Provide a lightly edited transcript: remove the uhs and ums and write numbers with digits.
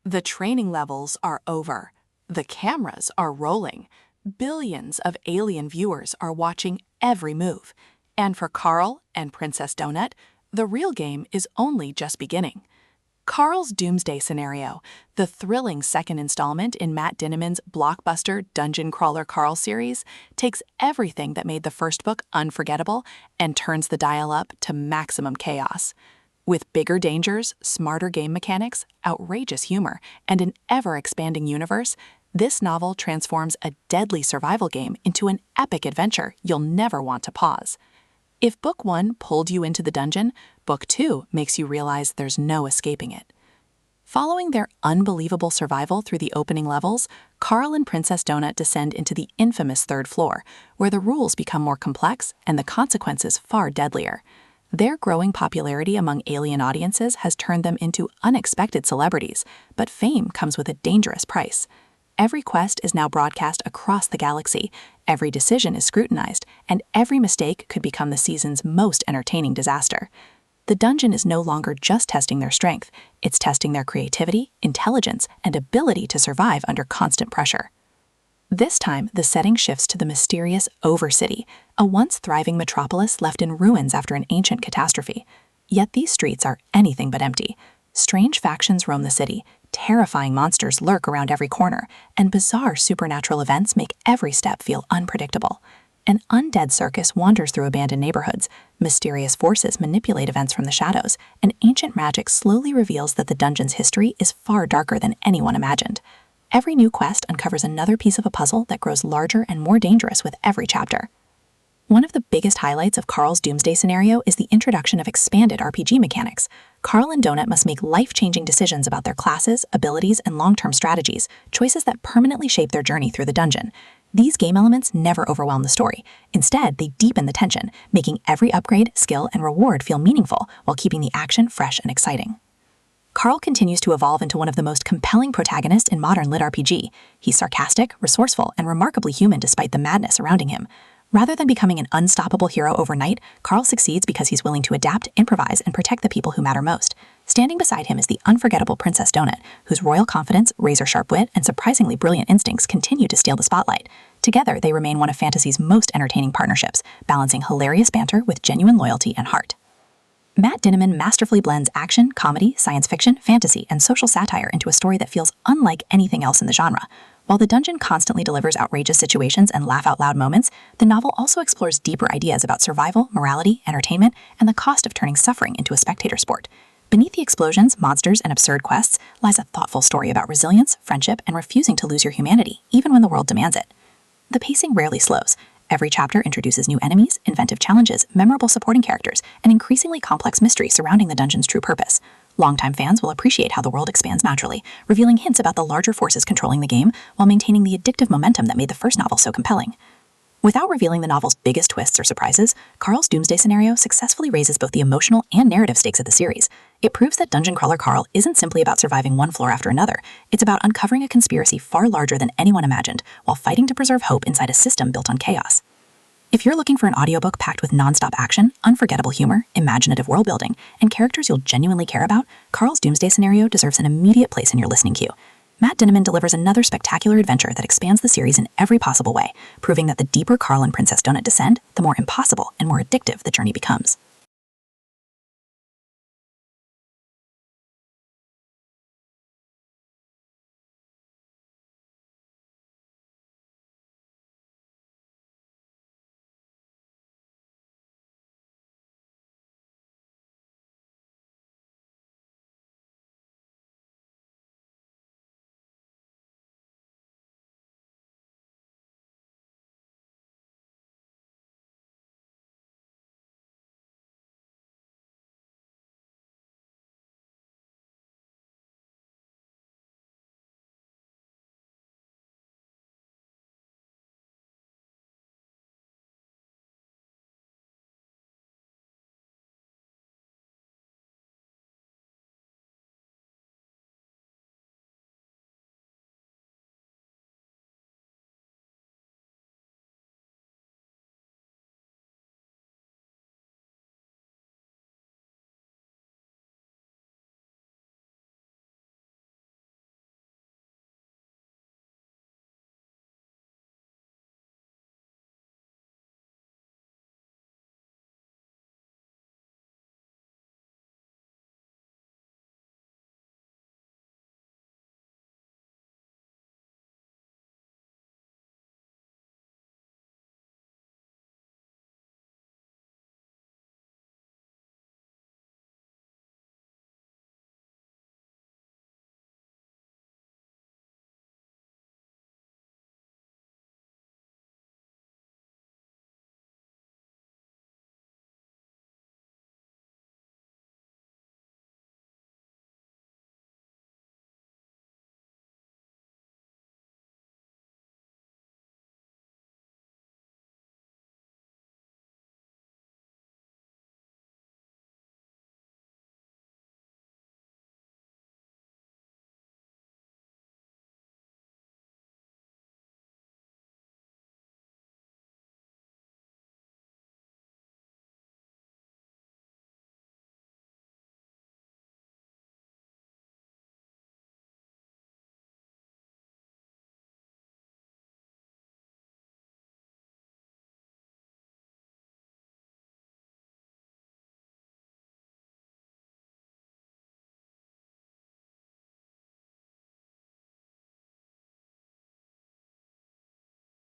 The training levels are over. The cameras are rolling. Billions of alien viewers are watching every move. And for Carl and Princess Donut, the real game is only just beginning. Carl's Doomsday Scenario, the thrilling second installment in Matt Dinniman's blockbuster Dungeon Crawler Carl series, takes everything that made the first book unforgettable and turns the dial up to maximum chaos. With bigger dangers, smarter game mechanics, outrageous humor, and an ever-expanding universe, this novel transforms a deadly survival game into an epic adventure you'll never want to pause. If Book 1 pulled you into the dungeon, Book 2 makes you realize there's no escaping it. Following their unbelievable survival through the opening levels, Carl and Princess Donut descend into the infamous third floor, where the rules become more complex and the consequences far deadlier. Their growing popularity among alien audiences has turned them into unexpected celebrities, but fame comes with a dangerous price. Every quest is now broadcast across the galaxy, every decision is scrutinized, and every mistake could become the season's most entertaining disaster. The dungeon is no longer just testing their strength, it's testing their creativity, intelligence, and ability to survive under constant pressure. This time, the setting shifts to the mysterious Overcity, a once thriving metropolis left in ruins after an ancient catastrophe. Yet these streets are anything but empty. Strange factions roam the city, terrifying monsters lurk around every corner, and bizarre supernatural events make every step feel unpredictable. An undead circus wanders through abandoned neighborhoods, mysterious forces manipulate events from the shadows, and ancient magic slowly reveals that the dungeon's history is far darker than anyone imagined. Every new quest uncovers another piece of a puzzle that grows larger and more dangerous with every chapter. One of the biggest highlights of Carl's Doomsday Scenario is the introduction of expanded RPG mechanics. Carl and Donut must make life-changing decisions about their classes, abilities, and long-term strategies, choices that permanently shape their journey through the dungeon. These game elements never overwhelm the story. Instead, they deepen the tension, making every upgrade, skill, and reward feel meaningful while keeping the action fresh and exciting. Carl continues to evolve into one of the most compelling protagonists in modern LitRPG. He's sarcastic, resourceful, and remarkably human despite the madness surrounding him. Rather than becoming an unstoppable hero overnight, Carl succeeds because he's willing to adapt, improvise, and protect the people who matter most. Standing beside him is the unforgettable Princess Donut, whose royal confidence, razor-sharp wit, and surprisingly brilliant instincts continue to steal the spotlight. Together, they remain one of fantasy's most entertaining partnerships, balancing hilarious banter with genuine loyalty and heart. Matt Dinniman masterfully blends action, comedy, science fiction, fantasy, and social satire into a story that feels unlike anything else in the genre. While the dungeon constantly delivers outrageous situations and laugh-out-loud moments, the novel also explores deeper ideas about survival, morality, entertainment, and the cost of turning suffering into a spectator sport. Beneath the explosions, monsters, and absurd quests lies a thoughtful story about resilience, friendship, and refusing to lose your humanity, even when the world demands it. The pacing rarely slows. Every chapter introduces new enemies, inventive challenges, memorable supporting characters, and increasingly complex mysteries surrounding the dungeon's true purpose. Longtime fans will appreciate how the world expands naturally, revealing hints about the larger forces controlling the game while maintaining the addictive momentum that made the first novel so compelling. Without revealing the novel's biggest twists or surprises, Carl's Doomsday Scenario successfully raises both the emotional and narrative stakes of the series. It proves that Dungeon Crawler Carl isn't simply about surviving one floor after another. It's about uncovering a conspiracy far larger than anyone imagined, while fighting to preserve hope inside a system built on chaos. If you're looking for an audiobook packed with nonstop action, unforgettable humor, imaginative world-building, and characters you'll genuinely care about, Carl's Doomsday Scenario deserves an immediate place in your listening queue. Matt Dinniman delivers another spectacular adventure that expands the series in every possible way, proving that the deeper Carl and Princess Donut descend, the more impossible and more addictive the journey becomes.